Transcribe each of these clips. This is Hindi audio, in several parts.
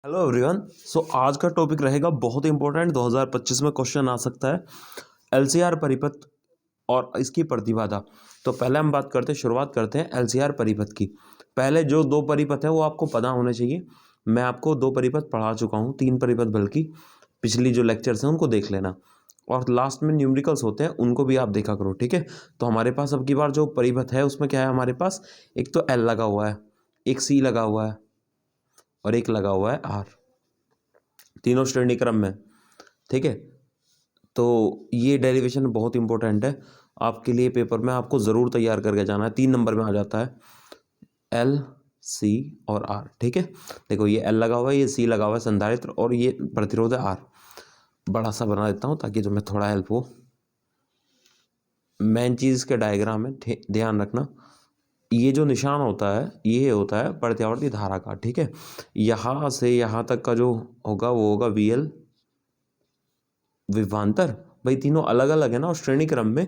Hello everyone. आज का टॉपिक रहेगा बहुत इंपॉर्टेंट, 2025 में क्वेश्चन आ सकता है, एलसीआर परिपथ और इसकी प्रतिबाधा। तो पहले हम शुरुआत करते हैं एलसीआर परिपथ की। पहले जो दो परिपथ है वो आपको पता होने चाहिए। मैं आपको दो परिपथ पढ़ा चुका हूँ, तीन परिपथ बल्कि। पिछली जो लेक्चर्स हैं उनको देख लेना, और लास्ट में न्यूमेरिकल्स होते हैं उनको भी आप देखा करो, ठीक है। तो हमारे पास अब की बार जो परिपथ है उसमें क्या है, हमारे पास एक तो एल लगा हुआ है, एक सी लगा हुआ है और एक लगा हुआ है आर, तीनों श्रेणी क्रम में, ठीक है। तो ये डेरिवेशन बहुत इंपॉर्टेंट है आपके लिए, पेपर में आपको ज़रूर तैयार करके जाना है। 3 नंबर में आ जाता है एल, सी और आर, ठीक है। देखो ये एल लगा हुआ है, ये सी लगा हुआ है संधारित्र, और ये प्रतिरोध है आर। बड़ा सा बना देता हूँ ताकि तुम्हें थोड़ा हेल्प हो। मेन चीज़ के डायग्राम में ध्यान रखना, ये जो निशान होता है ये होता है प्रत्यावर्ती धारा का, ठीक है। यहाँ से यहाँ तक का जो होगा वो होगा वीएल विभवांतर। भाई तीनों अलग अलग है ना, और श्रेणी क्रम में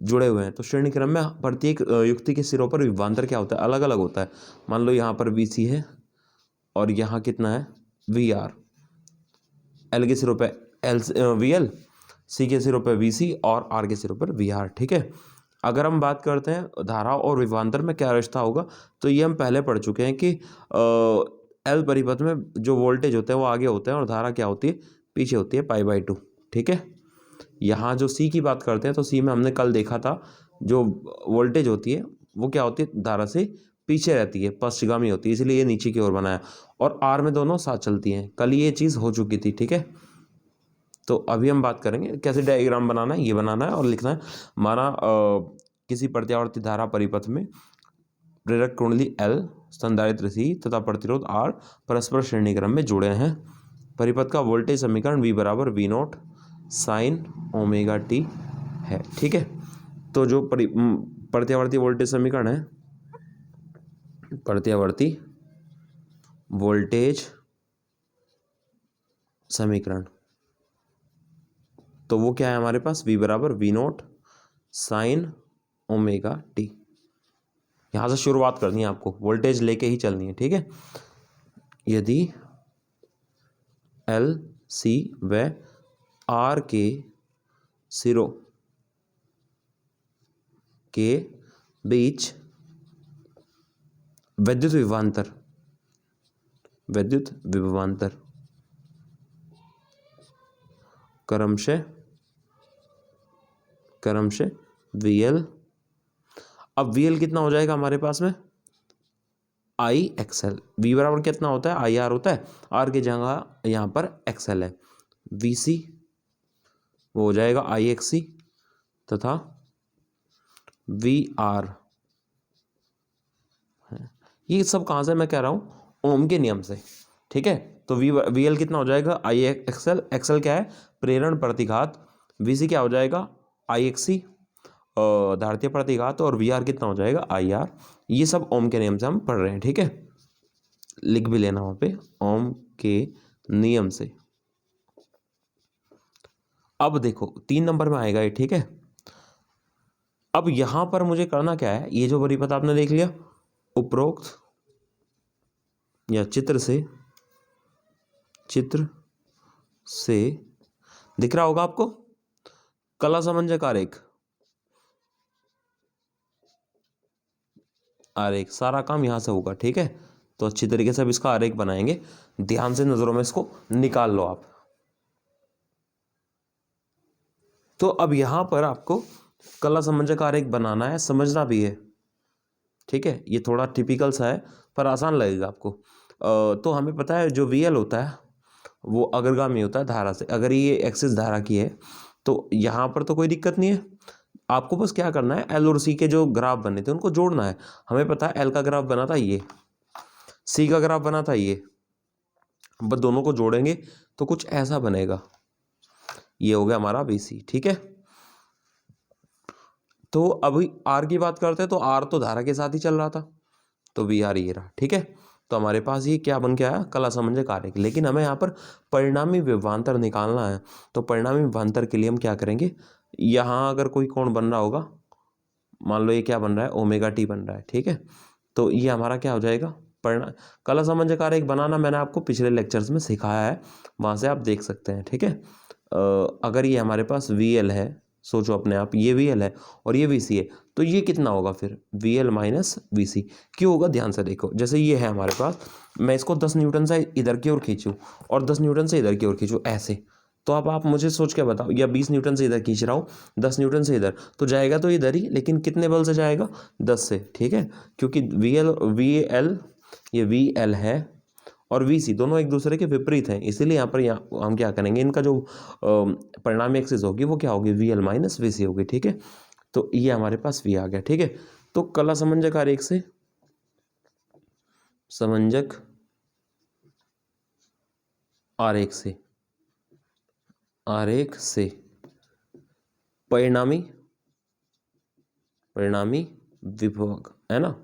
जुड़े हुए हैं, तो श्रेणी क्रम में प्रत्येक युक्ति के सिरों पर विभवांतर क्या होता है, अलग अलग होता है। मान लो यहाँ पर वी सी है और यहाँ कितना है वी आर। एल के सिरों पर एल वी एल, सी के सिरों पर वी सी और आर के सिरों पर वी आर, ठीक है। अगर हम बात करते हैं धारा और विभवांतर में क्या रिश्ता होगा, तो ये हम पहले पढ़ चुके हैं कि एल परिपथ में जो वोल्टेज होते हैं वो आगे होते हैं और धारा क्या होती है, पीछे होती है, π/2, ठीक है। यहाँ जो सी की बात करते हैं तो सी में हमने कल देखा था, जो वोल्टेज होती है वो क्या होती है, धारा से पीछे रहती है, पश्चिगामी होती है, इसलिए ये नीचे की ओर बनाया। और आर में दोनों साथ चलती हैं, कल ये चीज़ हो चुकी थी, ठीक है। तो अभी हम बात करेंगे कैसे डायग्राम बनाना है, ये बनाना है और लिखना है। हमारा किसी प्रत्यावर्ती धारा परिपथ में प्रेरक कुंडली एल, संधारित्र सी तथा प्रतिरोध आर परस्पर श्रेणी क्रम में जुड़े हैं। परिपथ का वोल्टेज समीकरण V बराबर V naught sine omega T है, ठीक है। तो जो प्रत्यावर्ती वोल्टेज समीकरण है, प्रत्यावर्ती वोल्टेज समीकरण, तो वो क्या है हमारे पास, V बराबर V naught sine omega T. यहाँ से शुरुआत करनी है आपको, वोल्टेज लेके ही चलनी है, ठीक है। यदि एल, सी व आर के सिरों के बीच विद्युत विभवांतर क्रमशः VL। अब VL कितना हो जाएगा हमारे पास में, IXL। V बराबर कितना होता है, IR होता है, R की जगह यहाँ पर XL है। VC वो हो जाएगा IXC तथा VR, ये सब कहाँ से मैं कह रहा हूँ, ओम के नियम से, ठीक है। तो VL कितना हो जाएगा, IXL, XL क्या है प्रेरण प्रतिघात, VC क्या हो जाएगा IXC धारतीय प्रतिघात, और VR कितना हो जाएगा IR। ये सब ओम के नियम से हम पढ़ रहे हैं, ठीक है। लिख भी लेना वहाँ पे, ओम के नियम से। अब देखो 3 नंबर में आएगा ये, ठीक है। अब यहाँ पर मुझे करना क्या है, ये जो परिपथ आपने देख लिया, उपरोक्त या चित्र से दिख रहा होगा आपको, कला समंजक आरेख, सारा काम यहाँ से होगा, ठीक है। तो अच्छी तरीके से अब इसका आरेख बनाएंगे, ध्यान से नजरों में इसको निकाल लो आप। तो अब यहाँ पर आपको कला समंजक आरेख बनाना है, समझना भी है, ठीक है। ये थोड़ा टिपिकल सा है पर आसान लगेगा आपको। तो हमें पता है जो VL होता है वो अग्रगामी होता है धारा से। अगर ये एक्सिस धारा की है तो यहाँ पर तो कोई दिक्कत नहीं है, आपको बस क्या करना है, L और C के जो ग्राफ बने थे उनको जोड़ना है। हमें पता है L का ग्राफ बना था ये, C का ग्राफ बना था ये, बस दोनों को जोड़ेंगे तो कुछ ऐसा बनेगा, ये हो गया हमारा VC, ठीक है। तो अभी R की बात करते हैं, तो R तो धारा के साथ ही चल रहा था, तो VR ये रहा, ठीक है। तो हमारे पास ये क्या बन के आया, कला समंजक आरेख। लेकिन हमें यहाँ पर परिणामी विभवांतर निकालना है, तो परिणामी विभवांतर के लिए हम क्या करेंगे, यहाँ अगर कोई कोण बन रहा होगा, मान लो ये क्या बन रहा है, ओमेगा टी बन रहा है, ठीक है। तो ये हमारा क्या हो जाएगा, कला समंजक आरेख बनाना मैंने आपको पिछले लेक्चर्स में सिखाया है, वहाँ से आप देख सकते हैं। ठीक है, अगर ये हमारे पास VL है, सोचो अपने आप, ये VL है और ये VC है, तो ये कितना होगा फिर, VL माइनस VC। क्यों होगा, ध्यान से देखो। जैसे ये है हमारे पास, मैं इसको 10 न्यूटन से इधर की ओर खींचूँ और 10 न्यूटन से इधर की ओर खींचूँ ऐसे, तो अब आप मुझे सोच के बताओ, या 20 न्यूटन से इधर खींच रहा हूँ, 10 न्यूटन से इधर, तो जाएगा तो इधर ही, लेकिन कितने बल से जाएगा, 10 से। ठीक है, क्योंकि VL ये VL है और VC दोनों एक दूसरे के विपरीत हैं, इसीलिए यहाँ हम क्या करेंगे, इनका जो परिणामी एक्सिस होगी वो क्या होगी, VL माइनस VC होगी। ठीक है, तो ये हमारे पास V आ गया। ठीक है, तो कला समंजक आरेख से, समंजक आरेख से परिणामी विभव है ना,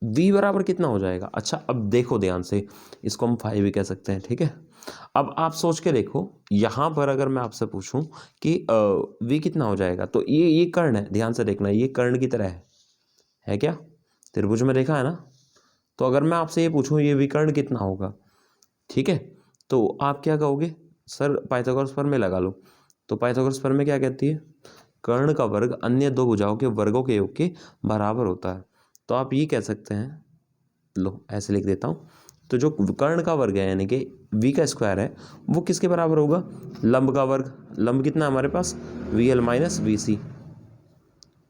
V बराबर कितना हो जाएगा। अच्छा, अब देखो ध्यान से, इसको हम फाई भी कह सकते हैं। ठीक है, अब आप सोच के देखो, यहाँ पर अगर मैं आपसे पूछूं कि V कितना हो जाएगा, तो ये कर्ण है, ध्यान से देखना, ये कर्ण की तरह है क्या, त्रिभुज में देखा है ना। तो अगर मैं आपसे ये पूछूं ये विकर्ण कितना होगा, ठीक है, तो आप क्या कहोगे, सर पाइथागोरस प्रमेय लगा लो। तो पाइथागोरस प्रमेय क्या कहती है, कर्ण का वर्ग अन्य दो भुजाओं के वर्गों के योग के बराबर होता है। तो आप ये कह सकते हैं, लो ऐसे लिख देता हूँ, तो जो कर्ण का वर्ग है यानी कि V का स्क्वायर है, वो किसके बराबर होगा, लंब का वर्ग। लंब कितना है हमारे पास, VL माइनस VC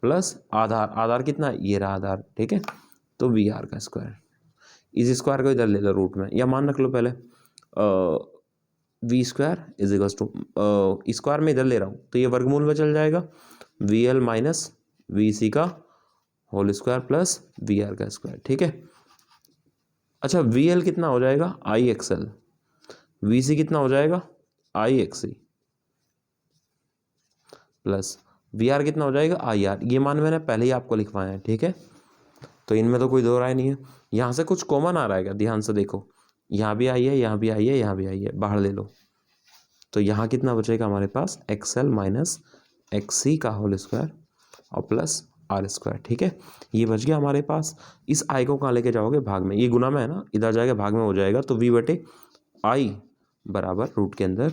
प्लस आधार कितना, ये रहा आधार। ठीक है, तो VR का स्क्वायर, इस स्क्वायर को इधर ले लो रूट में, या मान रख लो पहले V square is equals to, square में इधर ले रहा हूँ तो ये वर्गमूल में चल जाएगा, VL माइनस VC का होल स्क्वायर प्लस VR का स्क्वायर। ठीक है, अच्छा VL कितना हो जाएगा, IXL, VC कितना हो जाएगा, IXC प्लस VR कितना हो जाएगा, IR। ये मान मैंने पहले ही आपको लिखवाया है। ठीक है, तो इनमें तो कोई दो राय नहीं है। यहाँ से कुछ कॉमन आ रहा है, ध्यान से देखो, यहाँ भी आई है, यहाँ भी आई है, यहाँ भी आई है, बाहर ले लो, तो यहाँ कितना बचेगा हमारे पास, XL माइनस XC का होल स्क्वायर और प्लस R स्क्वायर। ठीक है, ये बच गया हमारे पास। इस आई को कहाँ लेके जाओगे, भाग में, ये गुना में है ना, इधर जाएगा भाग में हो जाएगा, तो V बटे I बराबर रूट के अंदर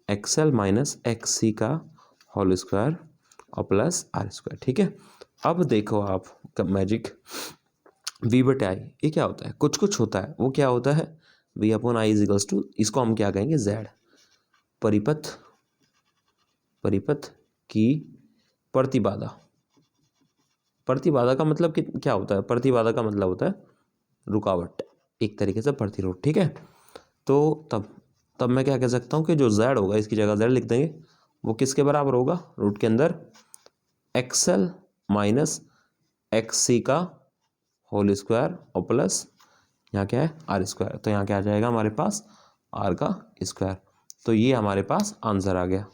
XL माइनस XC का होल स्क्वायर और प्लस R स्क्वायर। ठीक है, अब देखो आप मैजिक, V बटे आई, ये क्या होता है, कुछ होता है, वो क्या होता है, V upon I is equals to, इसको हम क्या कहेंगे, Z, परिपथ की प्रतिबाधा का मतलब क्या होता है, प्रतिबाधा का मतलब होता है रुकावट, एक तरीके से प्रतिरोध। ठीक है, तो तब मैं क्या कह सकता हूँ कि जो Z होगा, इसकी जगह Z लिख देंगे, वो किसके बराबर होगा, रूट के अंदर XL माइनस XC का होल स्क्वायर और प्लस यहाँ क्या है, R स्क्वायर। तो यहाँ क्या आ जाएगा हमारे पास, R का स्क्वायर। तो ये हमारे पास आंसर आ गया।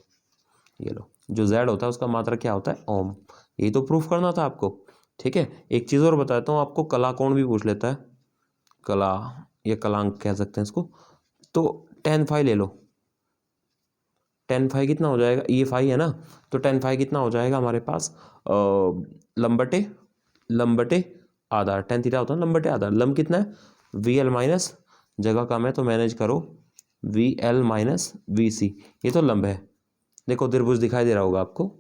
ये लो, जो Z होता है उसका मात्रक क्या होता है, ओम। यही तो प्रूफ करना था आपको। ठीक है, एक चीज़ और बताता हूँ आपको, कला कोण भी पूछ लेता है, कला या कलांक कह सकते हैं इसको। तो tan फाई ले लो, tan फाई कितना हो जाएगा, ये फाई है ना, तो tan फाई कितना हो जाएगा हमारे पास, लंबटे आधार, tan थीटा होता है लंबटे आधार, लंब कितना है, VL माइनस, जगह कम है तो मैनेज करो, VL माइनस VC, ये तो लंब है, देखो त्रिभुज दिखाई दे रहा होगा आपको,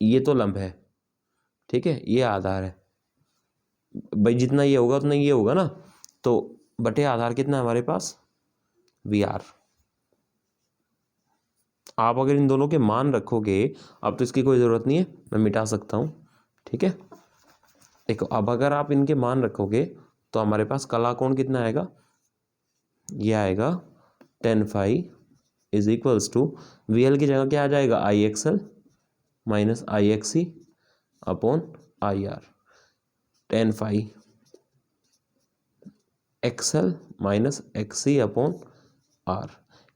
ये तो लंब है। ठीक है, ये आधार है भाई, जितना ये होगा उतना ये होगा ना, तो बटे आधार कितना है हमारे पास, VR। आप अगर इन दोनों के मान रखोगे, अब तो इसकी कोई ज़रूरत नहीं है, मैं मिटा सकता हूँ। ठीक है, देखो अब अगर आप इनके मान रखोगे तो हमारे पास कला कोण कितना आएगा, ये आएगा tan phi is equals to, VL की जगह क्या आ जाएगा, IXL minus IXC upon IR, tan phi XL minus XC upon R।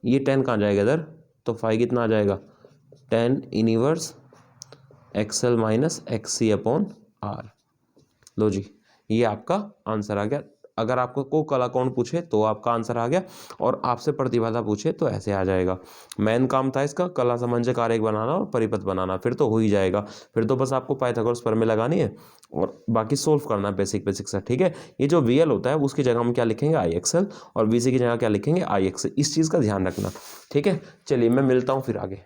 ये tan कहाँ जाएगा इधर, तो फाई कितना आ जाएगा, tan inverse XL minus XC upon R। लो जी, ये आपका आंसर आ गया। अगर आपको को कला कौन पूछे तो आपका आंसर आ गया, और आपसे प्रतिबाधा पूछे तो ऐसे आ जाएगा। मेन काम था इसका कला समंजक आरेख बनाना और परिपथ बनाना, फिर तो हो ही जाएगा। फिर तो बस आपको पाइथागोरस प्रमेय लगानी है और बाकी सोल्व करना है बेसिक बेसिक सा, ठीक है। ये जो वी एल होता है उसकी जगह हम क्या लिखेंगे, आई एक्सएल, और वी सी की जगह क्या लिखेंगे, आई एक्स। इस चीज़ का ध्यान रखना, ठीक है। चलिए मैं मिलता हूँ फिर आगे।